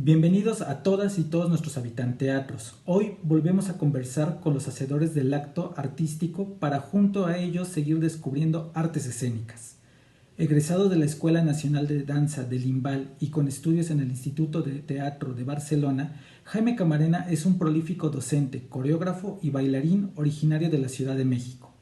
Bienvenidos a todas y todos nuestros habitanteatros. Hoy volvemos a conversar con los hacedores del acto artístico para junto a ellos seguir descubriendo artes escénicas. Egresado de la Escuela Nacional de Danza del Limbal y con estudios en el Instituto de Teatro de Barcelona, Jaime Camarena es un prolífico docente, coreógrafo y bailarín originario de la Ciudad de México.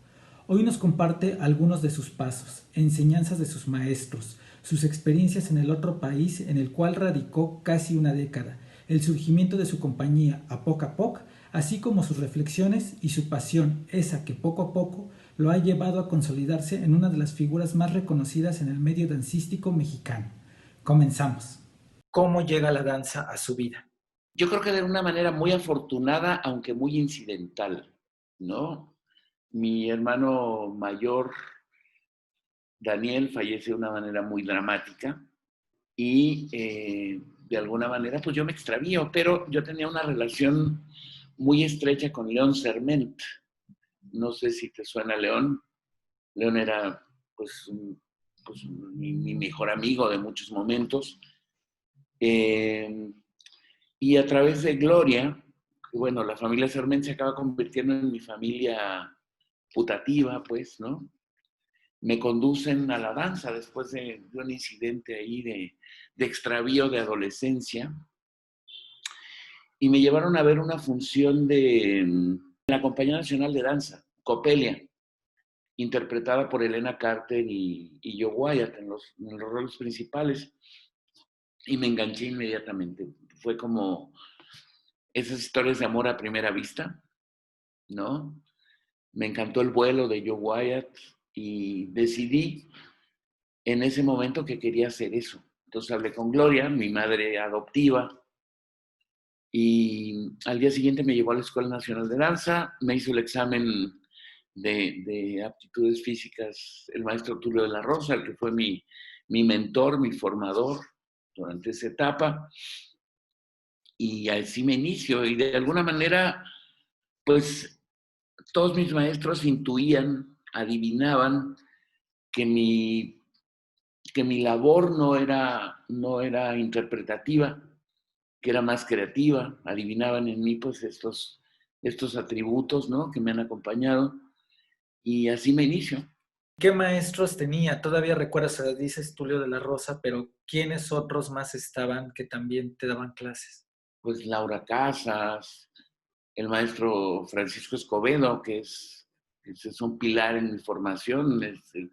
Hoy nos comparte algunos de sus pasos, enseñanzas de sus maestros, sus experiencias en el otro país en el cual radicó casi una década, el surgimiento de su compañía a poco, así como sus reflexiones y su pasión, esa que poco a poco lo ha llevado a consolidarse en una de las figuras más reconocidas en el medio dancístico mexicano. Comenzamos. ¿Cómo llega la danza a su vida? Yo creo que de una manera muy afortunada, aunque muy incidental, ¿no? Mi hermano mayor, Daniel, fallece de una manera muy dramática y de alguna manera pues yo me extravío, pero yo tenía una relación muy estrecha con León Serment. No sé si te suena León. León era pues, mi mejor amigo de muchos momentos. Eh, y a través de Gloria, bueno, la familia Sarment se acaba convirtiendo en mi familia putativa, pues, ¿no? Me conducen a la danza después de un incidente ahí de extravío de adolescencia y me llevaron a ver una función de la Compañía Nacional de Danza, Copelia, interpretada por Elena Carter y Joe Wyatt en los roles principales y me enganché inmediatamente. Fue como esas historias de amor a primera vista, ¿no? Me encantó el vuelo de Joe Wyatt y decidí en ese momento que quería hacer eso. Entonces hablé con Gloria, mi madre adoptiva, y al día siguiente me llevó a la Escuela Nacional de Danza, me hizo el examen de aptitudes físicas el maestro Tulio de la Rosa, el que fue mi mentor, mi formador durante esa etapa, y así me inicio, y de alguna manera, pues todos mis maestros intuían, adivinaban que mi labor no era interpretativa, que era más creativa, adivinaban en mí pues estos atributos, ¿no? Que me han acompañado y así me inicio. ¿Qué maestros tenía? Todavía recuerdas, dices Tulio de la Rosa, pero ¿quiénes otros más estaban que también te daban clases? Pues Laura Casas, el maestro Francisco Escobedo, que es un pilar en mi formación. El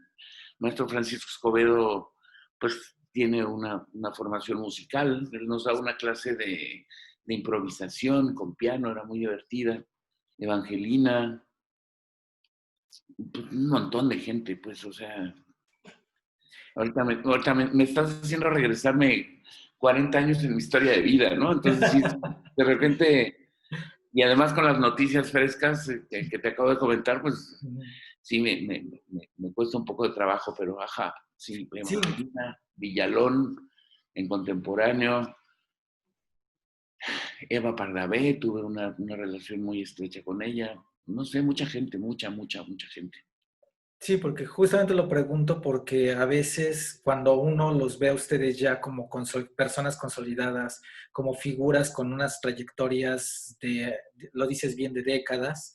maestro Francisco Escobedo pues tiene una formación musical, él nos da una clase de improvisación con piano, era muy divertida. Evangelina, pues, un montón de gente, pues, o sea, ahorita me estás haciendo regresarme 40 años en mi historia de vida, ¿no? Entonces, sí, de repente, y además con las noticias frescas que te acabo de comentar, pues sí, me cuesta un poco de trabajo, pero ajá, sí, Sí, Evangelina, Villalón, en contemporáneo, Eva Pardavé, tuve una relación muy estrecha con ella, no sé, mucha gente, mucha gente. sí, porque justamente lo pregunto porque a veces cuando uno los ve a ustedes ya como personas consolidadas, como figuras con unas trayectorias lo dices bien, de décadas,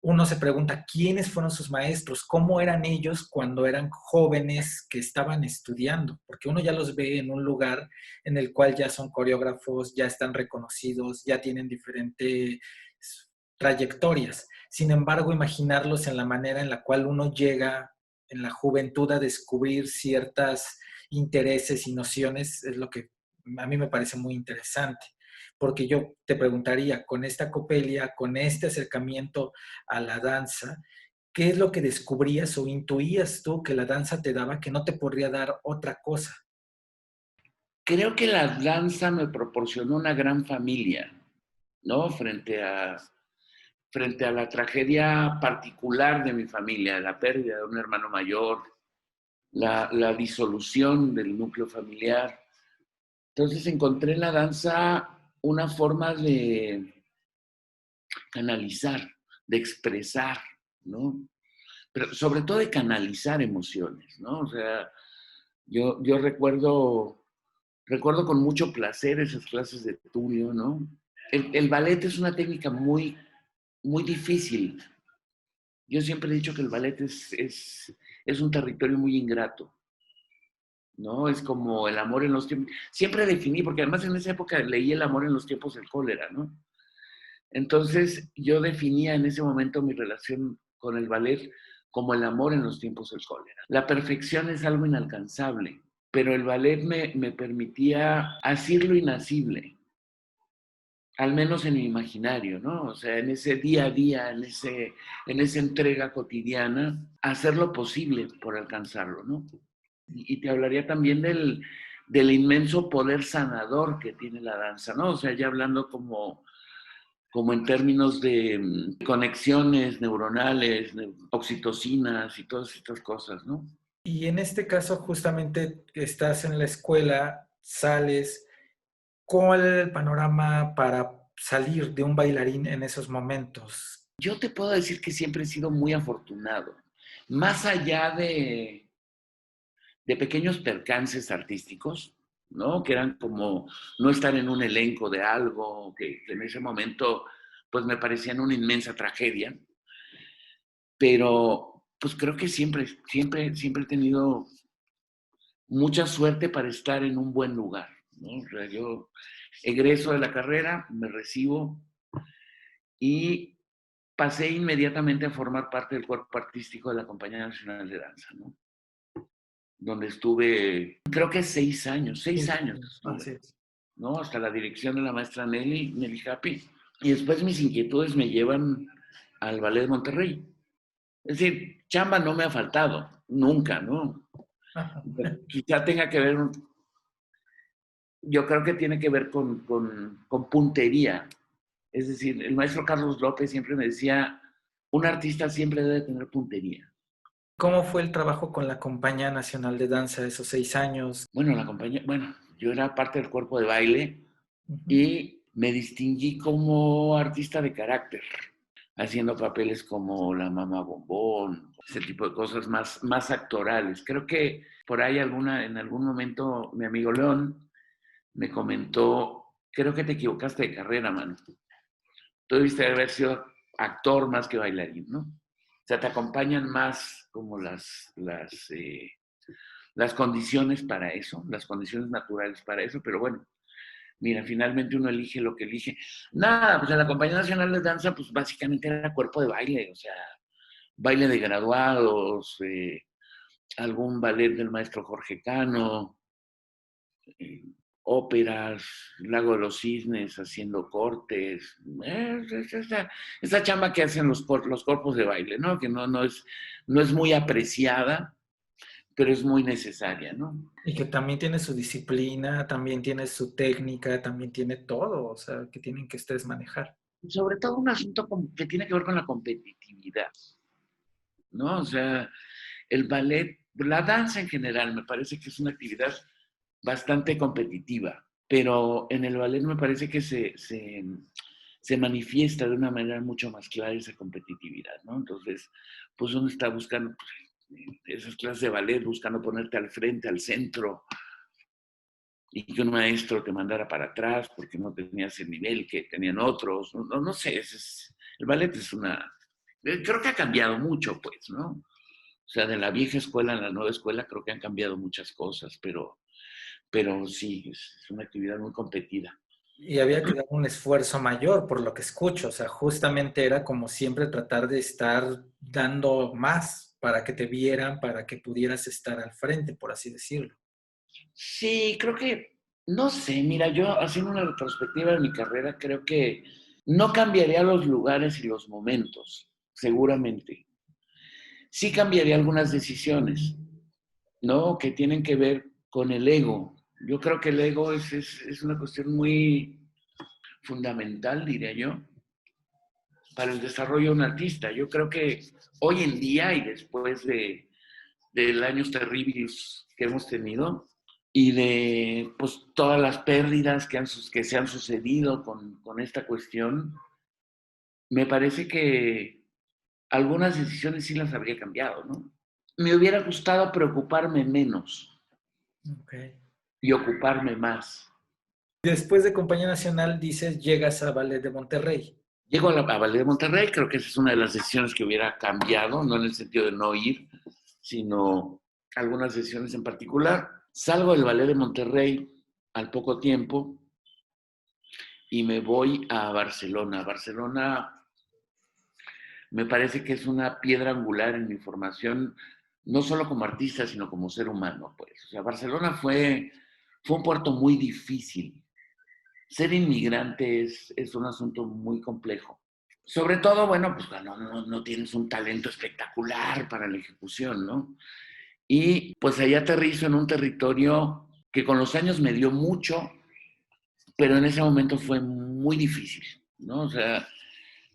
uno se pregunta quiénes fueron sus maestros, cómo eran ellos cuando eran jóvenes que estaban estudiando, porque uno ya los ve en un lugar en el cual ya son coreógrafos, ya están reconocidos, ya tienen diferentes trayectorias. Sin embargo, imaginarlos en la manera en la cual uno llega en la juventud a descubrir ciertos intereses y nociones es lo que a mí me parece muy interesante. Porque yo te preguntaría, con esta copelia, con este acercamiento a la danza, ¿qué es lo que descubrías o intuías tú que la danza te daba que no te podría dar otra cosa? Creo que la danza me proporcionó una gran familia, ¿no? Frente a la tragedia particular de mi familia, la pérdida de un hermano mayor, la disolución del núcleo familiar. Entonces encontré en la danza una forma de canalizar, de expresar, ¿no? Pero sobre todo de canalizar emociones, ¿no? O sea, yo recuerdo Recuerdo con mucho placer esas clases de Tulio, ¿no? El ballet es una técnica muy, muy difícil. Yo siempre he dicho que el ballet es un territorio muy ingrato, ¿no? Es como el amor en los tiempos. Siempre definí, porque además en esa época leí El amor en los tiempos del cólera, ¿no? Entonces yo definía en ese momento mi relación con el ballet como el amor en los tiempos del cólera. La perfección es algo inalcanzable, pero el ballet me permitía hacer lo inasible, al menos en mi imaginario, ¿no? O sea, en ese día a día, en esa entrega cotidiana, hacer lo posible por alcanzarlo, ¿no? Y te hablaría también del inmenso poder sanador que tiene la danza, ¿no? O sea, ya hablando como en términos de conexiones neuronales, oxitocinas y todas estas cosas, ¿no? Y en este caso, justamente estás en la escuela, sales, ¿cuál era el panorama para salir de un bailarín en esos momentos? Yo te puedo decir que siempre he sido muy afortunado. Más allá de pequeños percances artísticos, ¿no? Que eran como no estar en un elenco de algo, que en ese momento pues me parecían una inmensa tragedia, pero pues creo que siempre he tenido mucha suerte para estar en un buen lugar, ¿no? O sea, yo egreso de la carrera, me recibo y pasé inmediatamente a formar parte del cuerpo artístico de la Compañía Nacional de Danza, ¿no? Donde estuve, creo que 6 años, Sí, 6 años así estuve, es. ¿no? Hasta la dirección de la maestra Nelly Happy. Y después mis inquietudes me llevan al Ballet de Monterrey. Es decir, chamba no me ha faltado, nunca, ¿no? Ajá. Quizá tenga que ver, yo creo que tiene que ver con puntería. Es decir, el maestro Carlos López siempre me decía, un artista siempre debe tener puntería. ¿Cómo fue el trabajo con la Compañía Nacional de Danza esos 6 años? Bueno, yo era parte del cuerpo de baile Ujú. y me distinguí como artista de carácter, haciendo papeles como la mamá bombón, ese tipo de cosas más actorales. Creo que por ahí en algún momento mi amigo León me comentó, creo que te equivocaste de carrera, mano. Tú debiste haber sido actor más que bailarín, ¿no? O sea, te acompañan más como las condiciones para eso, las condiciones naturales para eso, pero bueno, mira, finalmente uno elige lo que elige. Nada, pues en la Compañía Nacional de Danza, pues básicamente era cuerpo de baile, o sea, baile de graduados, algún ballet del maestro Jorge Cano, eh, óperas, Lago de los Cisnes haciendo cortes, esa chamba que hacen los cuerpos de baile, ¿no? Que no es muy apreciada, pero es muy necesaria, ¿no? Y que también tiene su disciplina, también tiene su técnica, también tiene todo, o sea, que tienen que ustedes manejar. Sobre todo un asunto que tiene que ver con la competitividad, ¿no? O sea, el ballet, la danza en general, me parece que es una actividad bastante competitiva, pero en el ballet me parece que se manifiesta de una manera mucho más clara esa competitividad, ¿no? Entonces, pues uno está buscando pues, esas clases de ballet, buscando ponerte al frente, al centro, y que un maestro te mandara para atrás porque no tenías el nivel que tenían otros, no sé, el ballet es creo que ha cambiado mucho, pues, ¿no? O sea, de la vieja escuela a la nueva escuela creo que han cambiado muchas cosas, pero sí, es una actividad muy competida. Y había que dar un esfuerzo mayor, por lo que escucho, o sea, justamente era como siempre tratar de estar dando más para que te vieran, para que pudieras estar al frente, por así decirlo. Sí, creo que, no sé, mira, yo haciendo una retrospectiva de mi carrera, creo que no cambiaría los lugares y los momentos, seguramente. Sí cambiaría algunas decisiones, ¿no? Que tienen que ver con el ego. Yo creo que el ego es una cuestión muy fundamental, diría yo, para el desarrollo de un artista. Yo creo que hoy en día y después de años terribles que hemos tenido y de pues, todas las pérdidas que se han sucedido con esta cuestión, me parece que algunas decisiones sí las habría cambiado, ¿no? Me hubiera gustado preocuparme menos. Ok. y ocuparme más. Después de Compañía Nacional, dices, llegas a Ballet de Monterrey. Llego a Ballet de Monterrey, creo que esa es una de las decisiones que hubiera cambiado, no en el sentido de no ir, sino algunas decisiones en particular. Salgo del Ballet de Monterrey al poco tiempo y me voy a Barcelona. Barcelona me parece que es una piedra angular en mi formación, no solo como artista, sino como ser humano, pues. O sea, Barcelona fue un puerto muy difícil. Ser inmigrante es un asunto muy complejo. Sobre todo, bueno, pues cuando no tienes un talento espectacular para la ejecución, ¿no? Y pues ahí aterrizo en un territorio que con los años me dio mucho, pero en ese momento fue muy difícil, ¿no? O sea,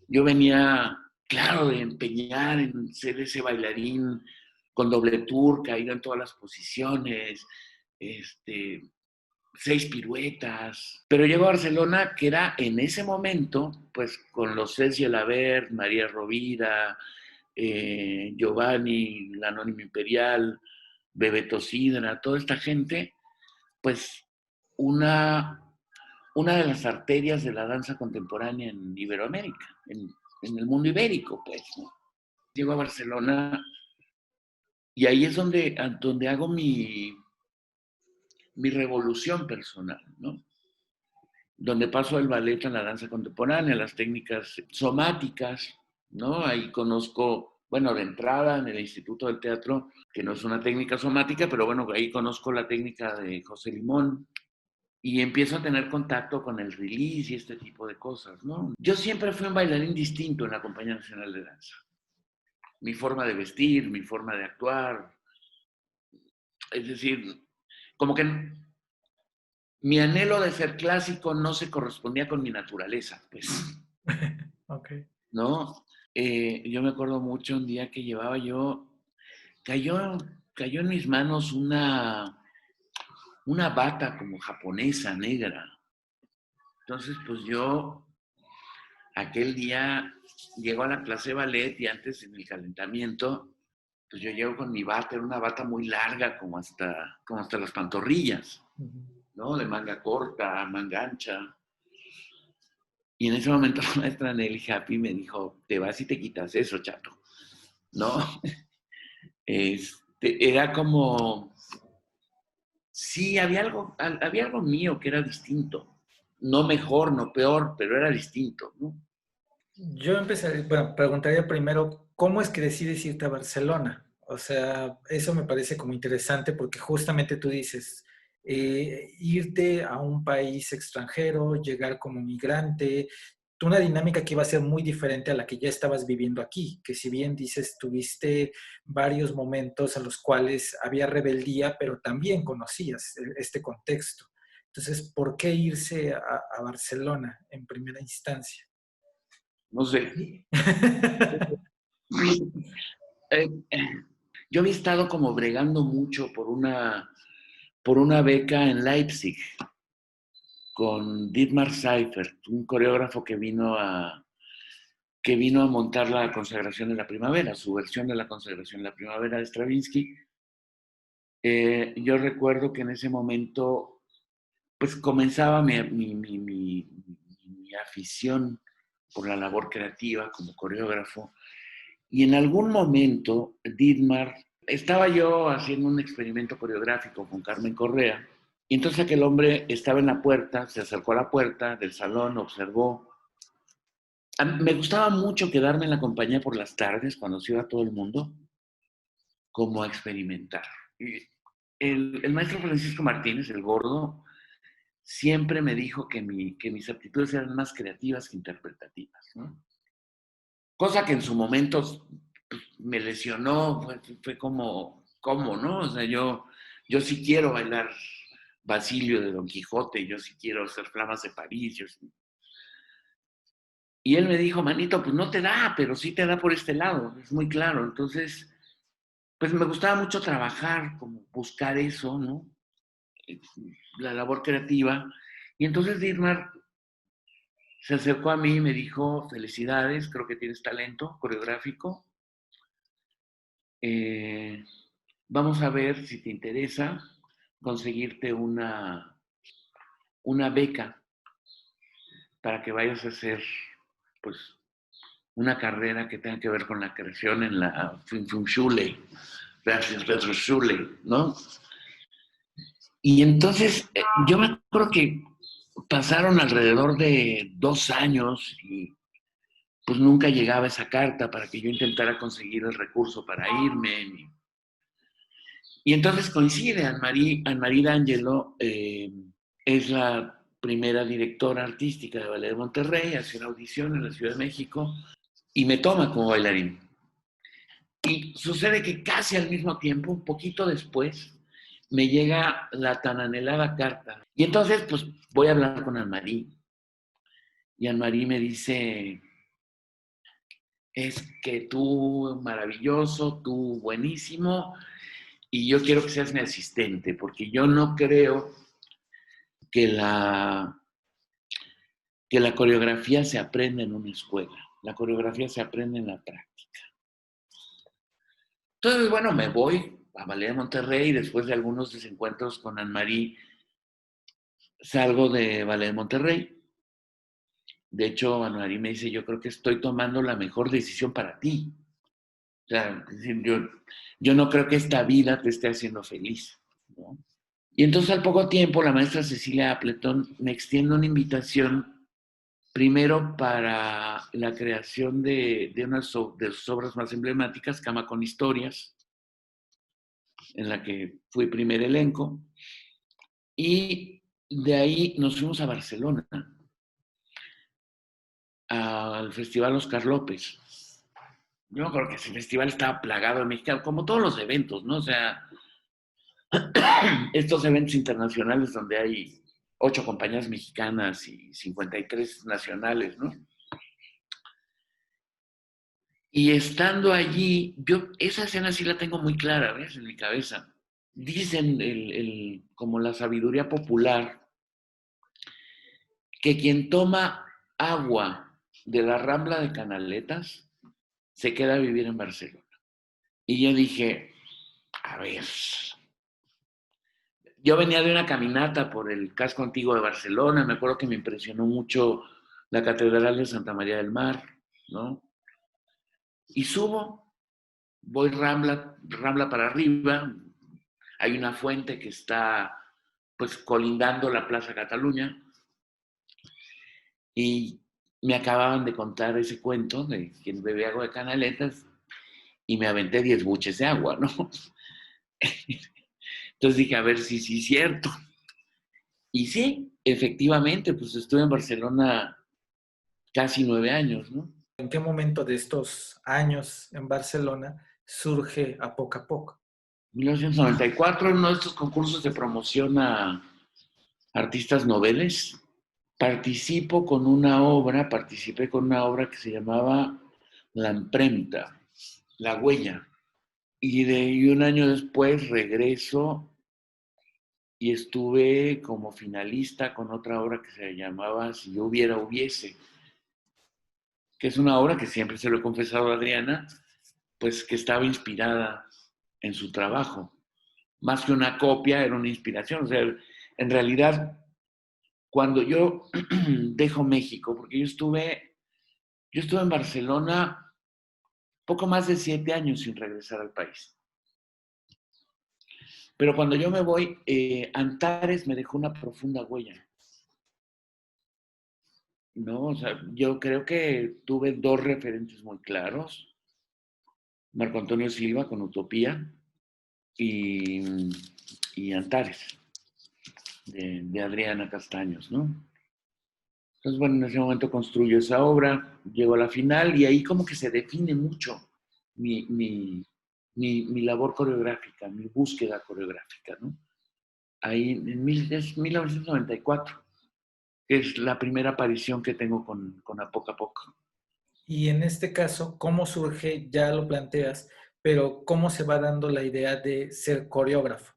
yo venía, claro, de empeñar en ser ese bailarín con doble tour, caído en todas las posiciones, este, 6 piruetas. Pero llego a Barcelona, que era en ese momento, pues con los Cés Gelabert, María Rovira, Giovanni, la Anónima Imperial, Bebeto Sidra, toda esta gente, pues una, una de las arterias de la danza contemporánea en Iberoamérica, en el mundo ibérico, pues, ¿no? Llego a Barcelona y ahí es donde hago mi revolución personal, ¿no? Donde paso del ballet a la danza contemporánea, las técnicas somáticas, ¿no? Ahí conozco, bueno, de entrada en el Instituto del Teatro, que no es una técnica somática, pero bueno, ahí conozco la técnica de José Limón y empiezo a tener contacto con el release y este tipo de cosas, ¿no? Yo siempre fui un bailarín distinto en la Compañía Nacional de Danza. Mi forma de vestir, mi forma de actuar, es decir, como que mi anhelo de ser clásico no se correspondía con mi naturaleza, pues. Ok. ¿No? Yo me acuerdo mucho un día que llevaba yo, cayó, cayó en mis manos una bata como japonesa, negra. Entonces, pues yo aquel día llego a la clase de ballet y antes en el calentamiento, pues yo llego con mi bata, era una bata muy larga, como hasta las pantorrillas, ¿no? De manga corta, manga ancha. Y en ese momento la maestra Nelly Happy me dijo, te vas y te quitas eso, chato, ¿no? Era como, sí, había algo mío que era distinto. No mejor, no peor, pero era distinto, ¿no? Yo empezaría, bueno, preguntaría primero, ¿cómo es que decides irte a Barcelona? O sea, eso me parece como interesante porque justamente tú dices, irte a un país extranjero, llegar como migrante, una dinámica que iba a ser muy diferente a la que ya estabas viviendo aquí, que si bien dices, tuviste varios momentos en los cuales había rebeldía, pero también conocías este contexto. Entonces, ¿por qué irse a Barcelona en primera instancia? No sé. Eh, yo había estado como bregando mucho por una beca en Leipzig con Dietmar Seifert, un coreógrafo que vino a montar la consagración de la primavera, su versión de la consagración de la primavera de Stravinsky. Yo recuerdo que en ese momento, pues comenzaba mi afición por la labor creativa como coreógrafo. Y en algún momento, Dietmar, estaba yo haciendo un experimento coreográfico con Carmen Correa, y entonces aquel hombre estaba en la puerta, se acercó a la puerta del salón, observó. Me gustaba mucho quedarme en la compañía por las tardes, cuando se iba todo el mundo, como a experimentar. Y el maestro Francisco Martínez, el gordo, siempre me dijo que mis aptitudes eran más creativas que interpretativas, ¿no? Cosa que en su momento pues, me lesionó, fue como, ¿cómo, no? O sea, yo sí quiero bailar Basilio de Don Quijote, yo sí quiero hacer Flamas de París. Y él me dijo, manito, pues no te da, pero sí te da por este lado, es muy claro. Entonces, pues me gustaba mucho trabajar, como buscar eso, ¿no? La labor creativa. Y entonces Dirmar se acercó a mí y me dijo, felicidades, creo que tienes talento coreográfico. Eh, Vamos a ver si te interesa. conseguirte una beca para que vayas a hacer, pues, una carrera que tenga que ver con la creación en la Filmschule, ¿no? Y entonces yo me acuerdo que pasaron alrededor de 2 años y pues nunca llegaba esa carta para que yo intentara conseguir el recurso para irme. Y entonces coincide, Anne-Marie D'Angelo es la primera directora artística de Ballet de Monterrey, hace una audición en la Ciudad de México y me toma como bailarín. Y sucede que casi al mismo tiempo, un poquito después, me llega la tan anhelada carta. Y entonces, pues, voy a hablar con Anne-Marie. Y Anne-Marie me dice, es que tú maravilloso, tú buenísimo, y yo quiero que seas mi asistente, porque yo no creo que que la coreografía se aprende en una escuela. La coreografía se aprende en la práctica. Entonces, bueno, me voy a Ballet de Monterrey y después de algunos desencuentros con Anne-Marie, salgo de Ballet de Monterrey. De hecho, Anne-Marie me dice, yo creo que estoy tomando la mejor decisión para ti. O sea, yo no creo que esta vida te esté haciendo feliz, ¿no? Y entonces al poco tiempo la maestra Cecilia Appleton me extiende una invitación primero para la creación de una de sus obras más emblemáticas, Cama con Historias, en la que fui primer elenco, y de ahí nos fuimos a Barcelona, al Festival Oscar López. Yo creo que ese festival estaba plagado de mexicanos, como todos los eventos, ¿no? O sea, estos eventos internacionales donde hay 8 compañías mexicanas y 53 nacionales, ¿no? Y estando allí, yo esa escena sí la tengo muy clara, ¿ves? En mi cabeza. Dicen como la sabiduría popular que quien toma agua de la Rambla de Canaletas se queda a vivir en Barcelona. Y yo dije, a ver, yo venía de una caminata por el casco antiguo de Barcelona, me acuerdo que me impresionó mucho la Catedral de Santa María del Mar, ¿no? Y subo, voy Rambla para arriba, hay una fuente que está pues colindando la Plaza Cataluña y me acababan de contar ese cuento de quien bebe agua de canaletas y me aventé 10 buches de agua, ¿no? Entonces dije, a ver si sí es cierto. Y sí, efectivamente, pues estuve en Barcelona casi 9 años, ¿no? ¿En qué momento de estos años en Barcelona surge A Poco a Poco? 1994, en uno de estos concursos de promoción a artistas noveles, participé con una obra que se llamaba La Empremta, La Huella. Y un año después regreso y estuve como finalista con otra obra que se llamaba Si yo hubiese, que es una obra que siempre se lo he confesado a Adriana, pues que estaba inspirada en su trabajo. Más que una copia, era una inspiración. O sea, en realidad, cuando yo dejo México, porque yo estuve en Barcelona poco más de 7 años sin regresar al país. Pero cuando yo me voy, Antares me dejó una profunda huella, ¿no? O sea, yo creo que tuve 2 referentes muy claros. Marco Antonio Silva con Utopía y Antares, de Adriana Castaños, ¿no? Entonces, bueno, en ese momento construyo esa obra, llego a la final y ahí como que se define mucho mi labor coreográfica, mi búsqueda coreográfica, ¿no? Ahí es 1994, que es la primera aparición que tengo con A Poco a Poco. Y en este caso, ¿cómo surge? Ya lo planteas, pero ¿cómo se va dando la idea de ser coreógrafo?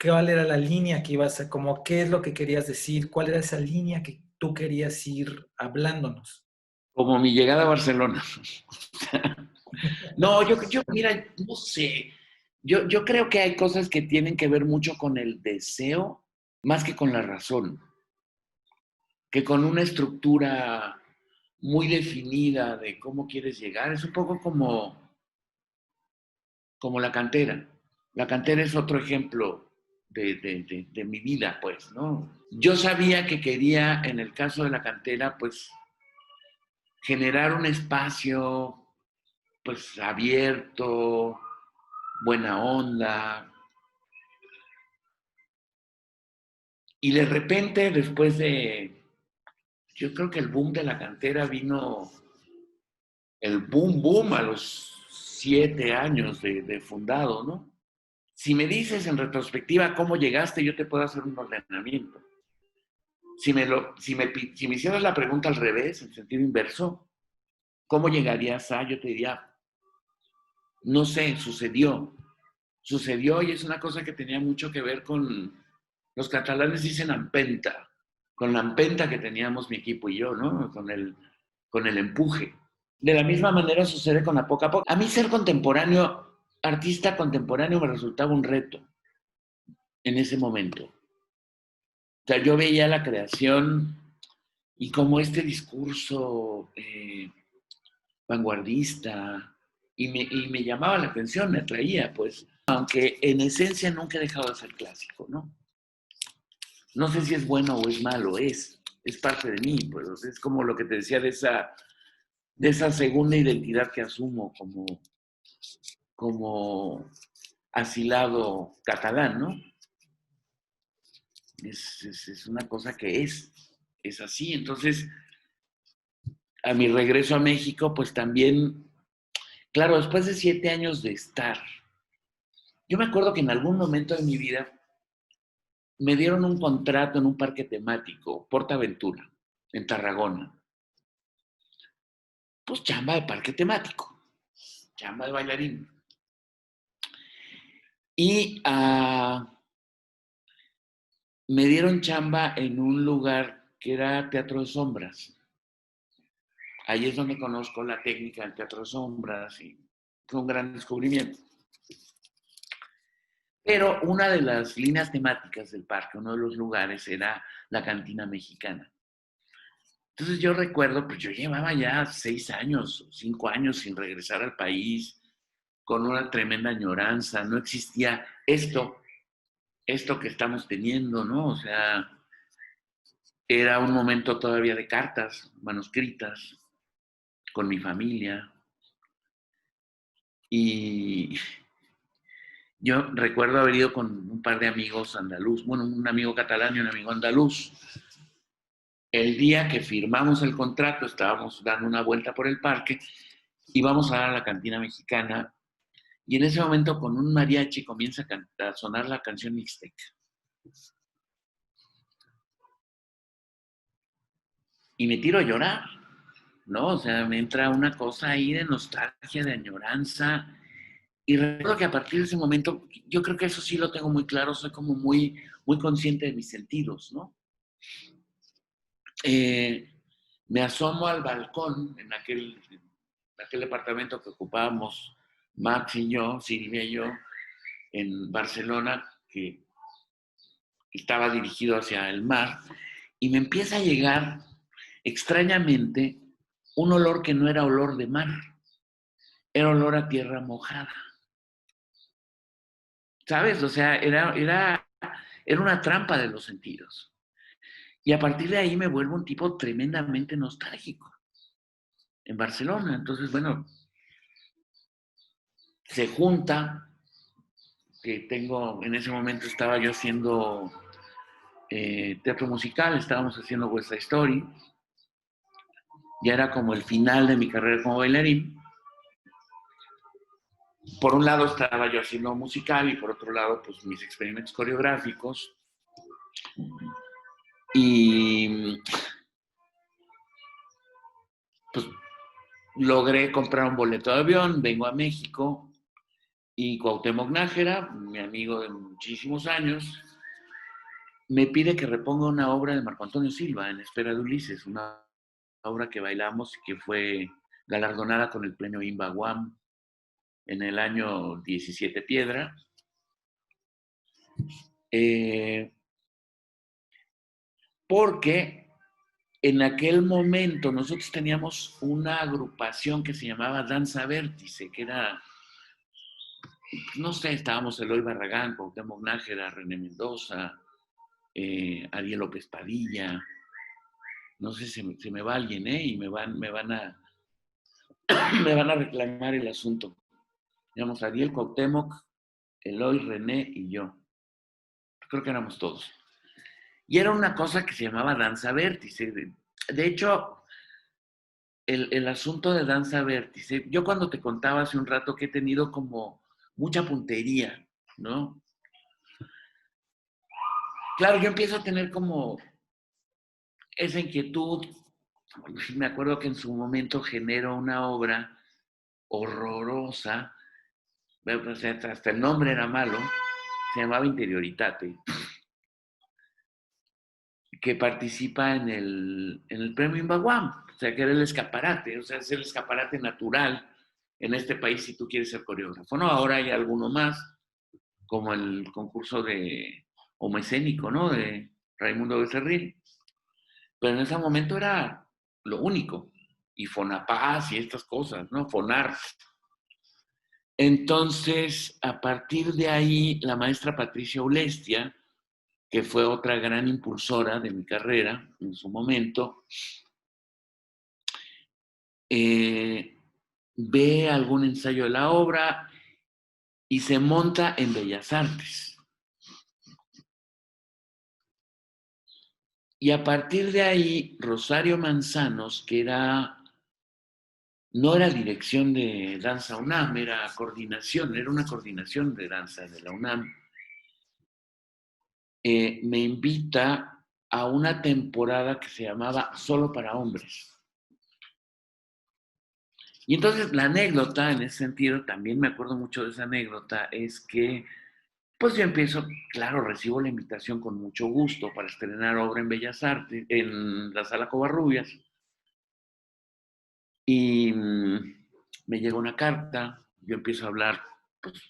¿Cuál era la línea que ibas a, como qué es lo que querías decir? ¿Cuál era esa línea que tú querías ir hablándonos? Como mi llegada a Barcelona. No, yo mira, no sé. Yo creo que hay cosas que tienen que ver mucho con el deseo más que con la razón, que con una estructura muy definida de cómo quieres llegar. Es un poco como la cantera. La cantera es otro ejemplo de mi vida, pues, ¿no? Yo sabía que quería, en el caso de la cantera, pues, generar un espacio, pues, abierto, buena onda. Y de repente, después de, yo creo que el boom de la cantera vino, el boom a los 7 años de fundado, ¿no? Si me dices en retrospectiva cómo llegaste, yo te puedo hacer un ordenamiento. Si me hicieras la pregunta al revés, en sentido inverso, ¿cómo llegarías a? Yo te diría, no sé, sucedió. Sucedió y es una cosa que tenía mucho que ver con, los catalanes dicen empenta, con la empenta que teníamos mi equipo y yo, ¿no? Con el empuje. De la misma manera sucede con la poca a poco. A mí ser contemporáneo, artista contemporáneo me resultaba un reto en ese momento. O sea, yo veía la creación y como este discurso vanguardista y me llamaba la atención, me atraía, pues, aunque en esencia nunca he dejado de ser clásico, ¿no? No sé si es bueno o es malo, es parte de mí, pues es como lo que te decía de esa segunda identidad que asumo como asilado catalán, ¿no? Es una cosa que es así. Entonces, a mi regreso a México, pues también, claro, después de 7 años de estar, yo me acuerdo que en algún momento de mi vida me dieron un contrato en un parque temático, PortAventura, en Tarragona. Pues chamba de parque temático, chamba de bailarín. Y me dieron chamba en un lugar que era Teatro de Sombras. Ahí es donde conozco la técnica del Teatro de Sombras y fue un gran descubrimiento. Pero una de las líneas temáticas del parque, uno de los lugares, era la cantina mexicana. Entonces yo recuerdo, pues yo llevaba ya 6 años, 5 años sin regresar al país, con una tremenda añoranza, no existía esto que estamos teniendo, ¿no? O sea, era un momento todavía de cartas manuscritas con mi familia y yo recuerdo haber ido con un par de amigos andaluz, bueno, un amigo catalán y un amigo andaluz. El día que firmamos el contrato estábamos dando una vuelta por el parque, íbamos a la cantina mexicana y en ese momento con un mariachi comienza a sonar la canción Mixteca. Y me tiro a llorar, ¿no? O sea, me entra una cosa ahí de nostalgia, de añoranza. Y recuerdo que a partir de ese momento, yo creo que eso sí lo tengo muy claro, soy como muy, muy consciente de mis sentidos, ¿no? Eh, Me asomo al balcón en aquel departamento que ocupábamos Max y yo, Silvia y yo, en Barcelona, que estaba dirigido hacia el mar, y me empieza a llegar extrañamente un olor que no era olor de mar, era olor a tierra mojada. ¿Sabes? O sea, era una trampa de los sentidos. Y a partir de ahí me vuelvo un tipo tremendamente nostálgico en Barcelona. Entonces, bueno, se junta, en ese momento estaba yo haciendo teatro musical, estábamos haciendo West Side Story, ya era como el final de mi carrera como bailarín. Por un lado estaba yo haciendo musical y por otro lado, pues mis experimentos coreográficos. Y pues logré comprar un boleto de avión, vengo a México y Cuauhtémoc Nájera, mi amigo de muchísimos años, me pide que reponga una obra de Marco Antonio Silva, En espera de Ulises, una obra que bailamos y que fue galardonada con el premio Imba Guam en el año 17 Piedra. Porque en aquel momento nosotros teníamos una agrupación que se llamaba Danza Vértice, que era, no sé, estábamos Eloy Barragán, Cuauhtémoc Nájera, René Mendoza, Ariel López Padilla, no sé si se me va alguien, y me van a reclamar el asunto. Digamos, Ariel, Cuauhtémoc, Eloy, René y yo. Creo que éramos todos. Y era una cosa que se llamaba Danza Vértice. De hecho, el asunto de Danza Vértice, yo cuando te contaba hace un rato que he tenido como mucha puntería, ¿no? Claro, yo empiezo a tener como esa inquietud. Me acuerdo que en su momento generó una obra horrorosa, hasta el nombre era malo, se llamaba Interioritate, que participa en el premio Imbaguam, o sea, que era el escaparate, o sea, es el escaparate natural en este país si tú quieres ser coreógrafo, ¿no? Ahora hay alguno más, como el concurso de homoescénico, ¿no? De Raimundo Becerril. Pero en ese momento era lo único. Y Fonapaz y estas cosas, ¿no? Fonar. Entonces, a partir de ahí, la maestra Patricia Ulestia, que fue otra gran impulsora de mi carrera en su momento, ve algún ensayo de la obra y se monta en Bellas Artes. Y a partir de ahí, Rosario Manzanos, que no era dirección de Danza UNAM, era una coordinación de danza de la UNAM, me invita a una temporada que se llamaba Solo para Hombres. Y entonces la anécdota, en ese sentido, también me acuerdo mucho de esa anécdota, es que pues yo empiezo, claro, recibo la invitación con mucho gusto para estrenar obra en Bellas Artes, en la Sala Covarrubias, y me llega una carta, yo empiezo a hablar pues,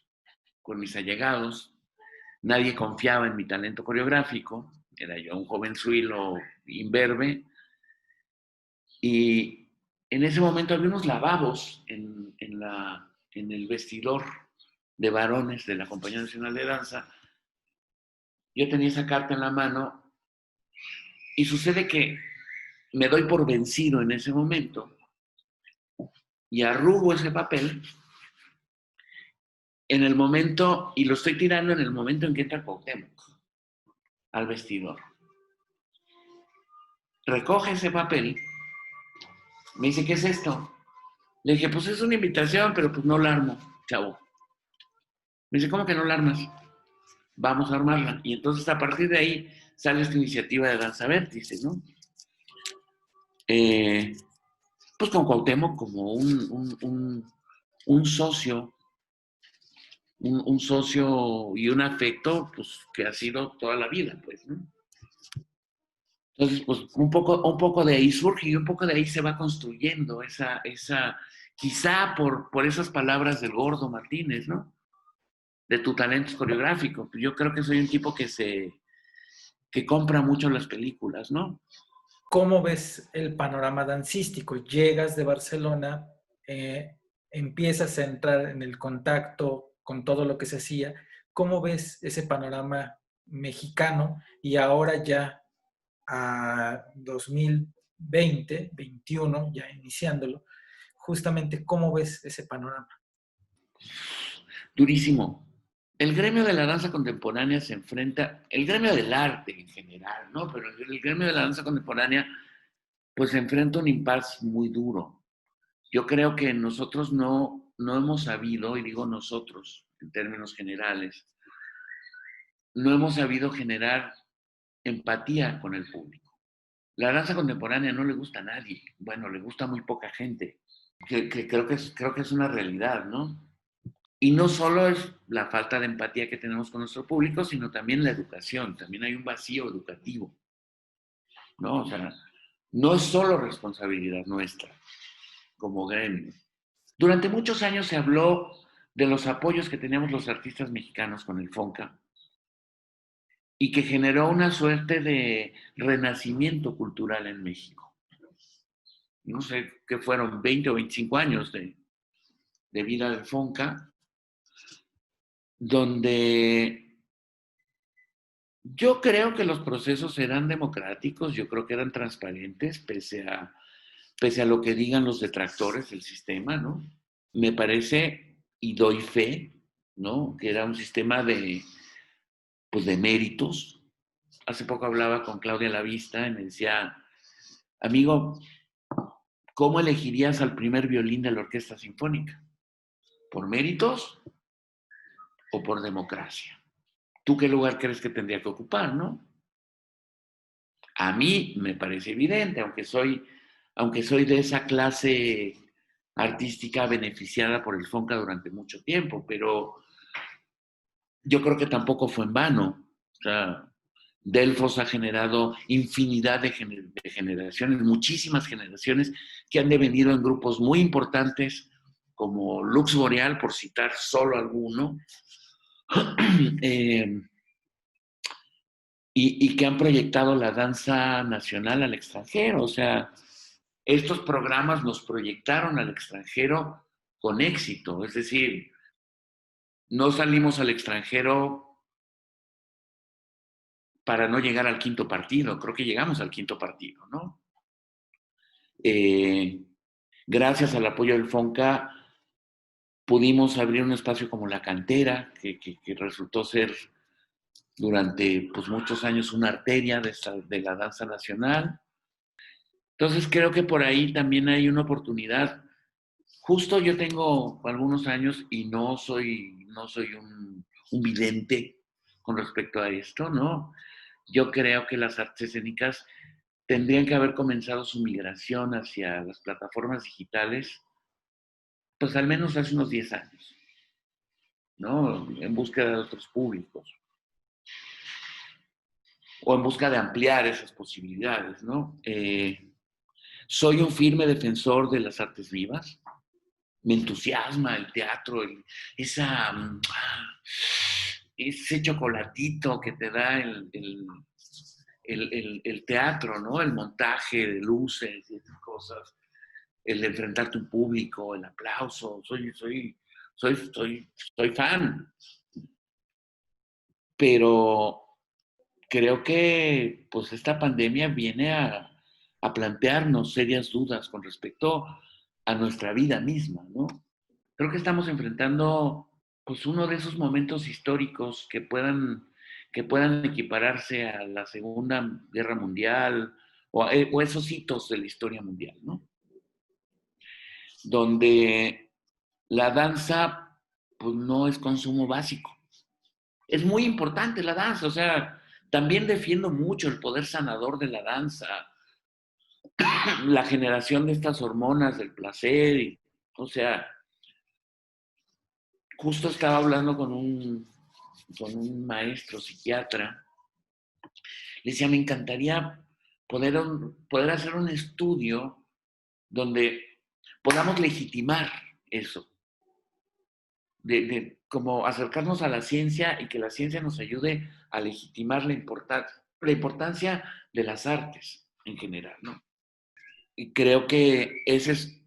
con mis allegados, nadie confiaba en mi talento coreográfico, era yo un jovenzuelo imberbe, y en ese momento había unos lavabos en el vestidor de varones de la Compañía Nacional de Danza. Yo tenía esa carta en la mano y sucede que me doy por vencido en ese momento y arrugo ese papel en el momento, y lo estoy tirando en el momento en que entra Cuauhtémoc al vestidor. Recoge ese papel, me dice, ¿qué es esto? Le dije, pues es una invitación, pero pues no la armo, chavo. Me dice, ¿cómo que no la armas? Vamos a armarla. Y entonces a partir de ahí sale esta iniciativa de Danza Vértice, ¿no? Pues con Cuauhtémoc como un socio, un socio y un afecto, pues que ha sido toda la vida, pues, ¿no? Entonces, pues un poco de ahí surge y un poco de ahí se va construyendo esa quizá por esas palabras del Gordo Martínez, ¿no? De tu talento coreográfico. Yo creo que soy un tipo que compra mucho las películas, ¿no? ¿Cómo ves el panorama dancístico? Llegas de Barcelona, empiezas a entrar en el contacto con todo lo que se hacía. ¿Cómo ves ese panorama mexicano? Y ahora ya a 2020, 21, ya iniciándolo, justamente, ¿cómo ves ese panorama? Durísimo. El gremio de la danza contemporánea se enfrenta, el gremio del arte en general, ¿no? Pero el gremio de la danza contemporánea, pues se enfrenta a un impasse muy duro. Yo creo que nosotros no hemos sabido, y digo nosotros en términos generales, no hemos sabido generar empatía con el público. La danza contemporánea no le gusta a nadie, bueno, le gusta a muy poca gente, que creo que es una realidad, ¿no? Y no solo es la falta de empatía que tenemos con nuestro público, sino también la educación, también hay un vacío educativo, ¿no? O sea, no es solo responsabilidad nuestra como gremio. Durante muchos años se habló de los apoyos que teníamos los artistas mexicanos con el FONCA y que generó una suerte de renacimiento cultural en México. No sé qué fueron 20 o 25 años de vida del FONCA, donde yo creo que los procesos eran democráticos, yo creo que eran transparentes, pese a lo que digan los detractores del sistema, ¿no? Me parece, y doy fe, ¿no? Que era un sistema pues de méritos. Hace poco hablaba con Claudia Lavista y me decía, amigo, ¿cómo elegirías al primer violín de la Orquesta Sinfónica? ¿Por méritos o por democracia? ¿Tú qué lugar crees que tendría que ocupar, no? A mí me parece evidente, aunque soy de esa clase artística beneficiada por el FONCA durante mucho tiempo, pero yo creo que tampoco fue en vano. O sea, Delfos ha generado infinidad de generaciones, muchísimas generaciones que han devenido en grupos muy importantes como Lux Boreal, por citar solo alguno, y que han proyectado la danza nacional al extranjero. O sea, estos programas nos proyectaron al extranjero con éxito. Es decir, no salimos al extranjero para no llegar al quinto partido. Creo que llegamos al quinto partido, ¿no? Gracias al apoyo del FONCA pudimos abrir un espacio como La Cantera, que resultó ser durante pues, muchos años una arteria de la danza nacional. Entonces creo que por ahí también hay una oportunidad. Justo yo tengo algunos años y no soy un vidente con respecto a esto, ¿no? Yo creo que las artes escénicas tendrían que haber comenzado su migración hacia las plataformas digitales, pues al menos hace unos 10 años, ¿no? En búsqueda de otros públicos o en busca de ampliar esas posibilidades, ¿no? Soy un firme defensor de las artes vivas. Me entusiasma el teatro, ese chocolatito que te da el teatro, ¿no? El montaje de luces y esas cosas, el enfrentarte a un público, el aplauso. Soy fan, pero creo que pues esta pandemia viene a plantearnos serias dudas con respecto a nuestra vida misma, ¿no? Creo que estamos enfrentando pues uno de esos momentos históricos que puedan equipararse a la Segunda Guerra Mundial o esos hitos de la historia mundial, ¿no? Donde la danza pues no es consumo básico. Es muy importante la danza, o sea, también defiendo mucho el poder sanador de la danza, la generación de estas hormonas del placer, o sea, justo estaba hablando con un maestro psiquiatra. Le decía, me encantaría poder hacer un estudio donde podamos legitimar eso, de como acercarnos a la ciencia y que la ciencia nos ayude a legitimar la importancia de las artes en general, ¿no? Y creo que esa es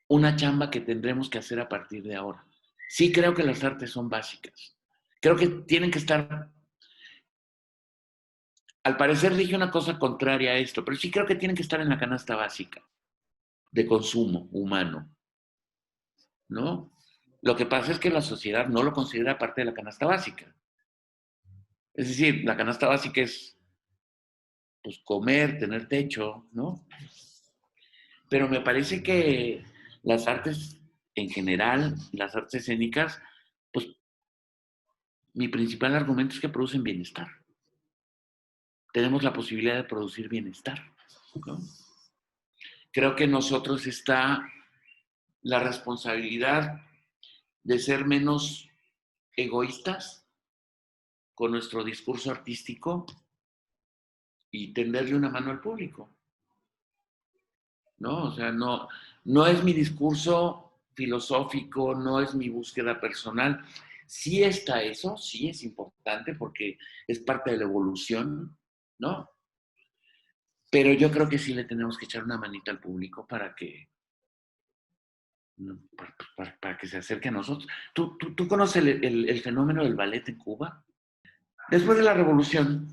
una chamba que tendremos que hacer a partir de ahora. Sí creo que las artes son básicas. Creo que tienen que estar, al parecer dije una cosa contraria a esto, pero sí creo que tienen que estar en la canasta básica de consumo humano, ¿no? Lo que pasa es que la sociedad no lo considera parte de la canasta básica. Es decir, la canasta básica es pues comer, tener techo, ¿no? Pero me parece que las artes en general, las artes escénicas, pues mi principal argumento es que producen bienestar. Tenemos la posibilidad de producir bienestar, ¿no? Creo que en nosotros está la responsabilidad de ser menos egoístas con nuestro discurso artístico y tenderle una mano al público, ¿no? O sea, no es mi discurso filosófico, no es mi búsqueda personal. Sí está eso, sí es importante porque es parte de la evolución, ¿no? Pero yo creo que sí le tenemos que echar una manita al público para que, para que se acerque a nosotros. ¿Tú conoces el fenómeno del ballet en Cuba? Después de la revolución,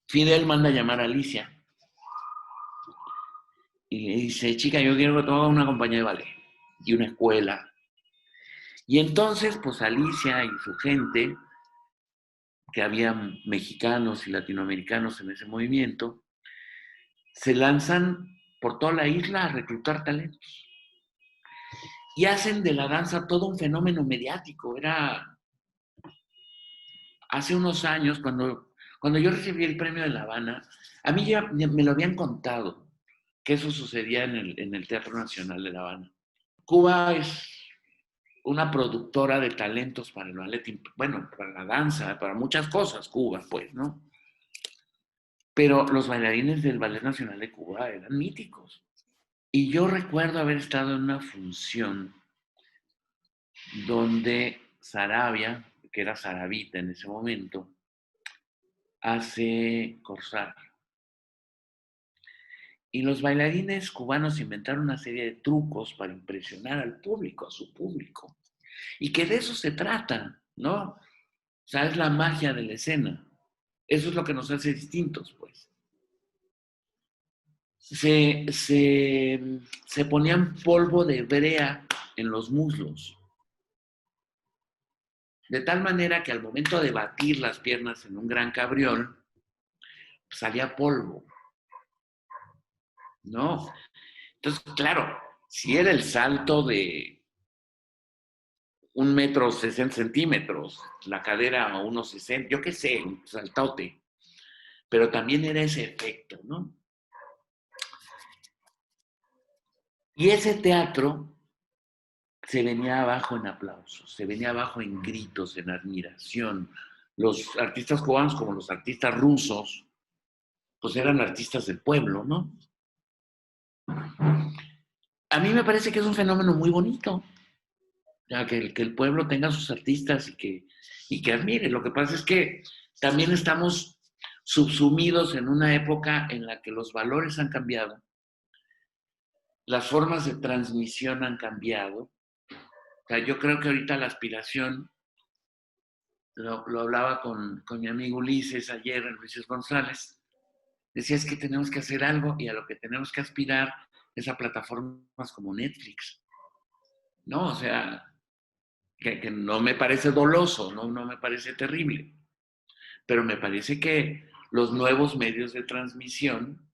Fidel manda a llamar a Alicia y le dice, chica, yo quiero que tú hagas una compañía de ballet y una escuela. Y entonces, pues Alicia y su gente, que había mexicanos y latinoamericanos en ese movimiento, se lanzan por toda la isla a reclutar talentos. Y hacen de la danza todo un fenómeno mediático. Era hace unos años, cuando yo recibí el premio de La Habana, a mí ya me lo habían contado, que eso sucedía en el Teatro Nacional de La Habana. Cuba es una productora de talentos para el ballet, bueno, para la danza, para muchas cosas, Cuba, pues, ¿no? Pero los bailarines del Ballet Nacional de Cuba eran míticos. Y yo recuerdo haber estado en una función donde Sarabia, que era Sarabita en ese momento, hace Corsar. Y los bailarines cubanos inventaron una serie de trucos para impresionar al público, a su público. Y que de eso se trata, ¿no? O sea, es la magia de la escena. Eso es lo que nos hace distintos, pues. Se ponían polvo de brea en los muslos. De tal manera que al momento de batir las piernas en un gran cabriol, salía polvo, ¿no? Entonces, claro, si era el salto de 1,60 m, la cadera a 1,60, yo qué sé, un saltote, pero también era ese efecto, ¿no? Y ese teatro se venía abajo en aplausos, se venía abajo en gritos, en admiración. Los artistas cubanos, como los artistas rusos, pues eran artistas del pueblo, ¿no? A mí me parece que es un fenómeno muy bonito, ya que el pueblo tenga sus artistas y que admire. Lo que pasa es que también estamos subsumidos en una época en la que los valores han cambiado, las formas de transmisión han cambiado. O sea, yo creo que ahorita la aspiración, lo hablaba con mi amigo Ulises ayer, Ulises González, decía es que tenemos que hacer algo y a lo que tenemos que aspirar es a plataformas como Netflix, ¿no? O sea, que no me parece doloso, no me parece terrible, pero me parece que los nuevos medios de transmisión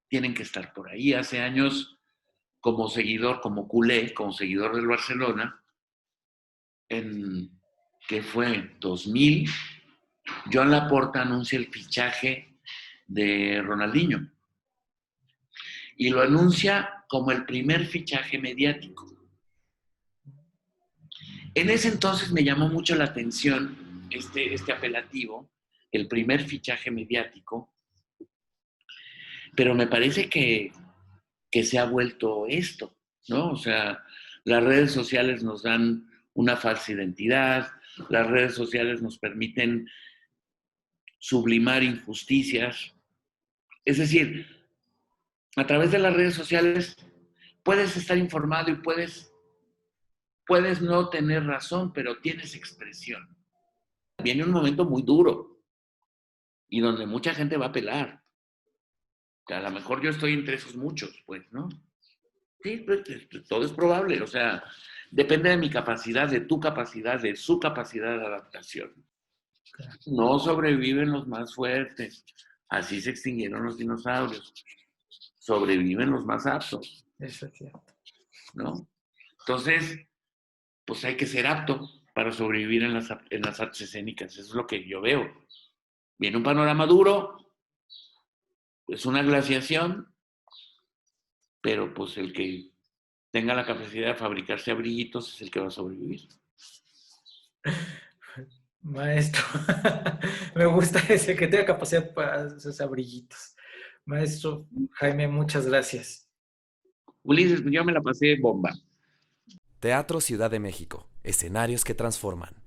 tienen que estar por ahí. Hace años, como seguidor, como culé, como seguidor del Barcelona, que fue 2000, Joan Laporta anuncia el fichaje de Ronaldinho y lo anuncia como el primer fichaje mediático. En ese entonces me llamó mucho la atención este apelativo, el primer fichaje mediático, pero me parece que se ha vuelto esto, ¿no? O sea, las redes sociales nos dan una falsa identidad, las redes sociales nos permiten sublimar injusticias. Es decir, a través de las redes sociales puedes estar informado y puedes no tener razón, pero tienes expresión. Viene un momento muy duro y donde mucha gente va a apelar. Que a lo mejor yo estoy entre esos muchos, pues, ¿no? Sí, pues, todo es probable. O sea, depende de mi capacidad, de tu capacidad, de su capacidad de adaptación. No sobreviven los más fuertes. Así se extinguieron los dinosaurios. Sobreviven los más aptos. Eso es cierto. ¿No? Entonces, pues hay que ser apto para sobrevivir en las artes escénicas. Eso es lo que yo veo. Viene un panorama duro, es una glaciación, pero pues el que tenga la capacidad de fabricarse abriguitos es el que va a sobrevivir. Maestro, me gusta ese que tenga capacidad para esos abriguitos. Maestro Jaime, muchas gracias. Ulises, yo me la pasé bomba. Teatro Ciudad de México, escenarios que transforman.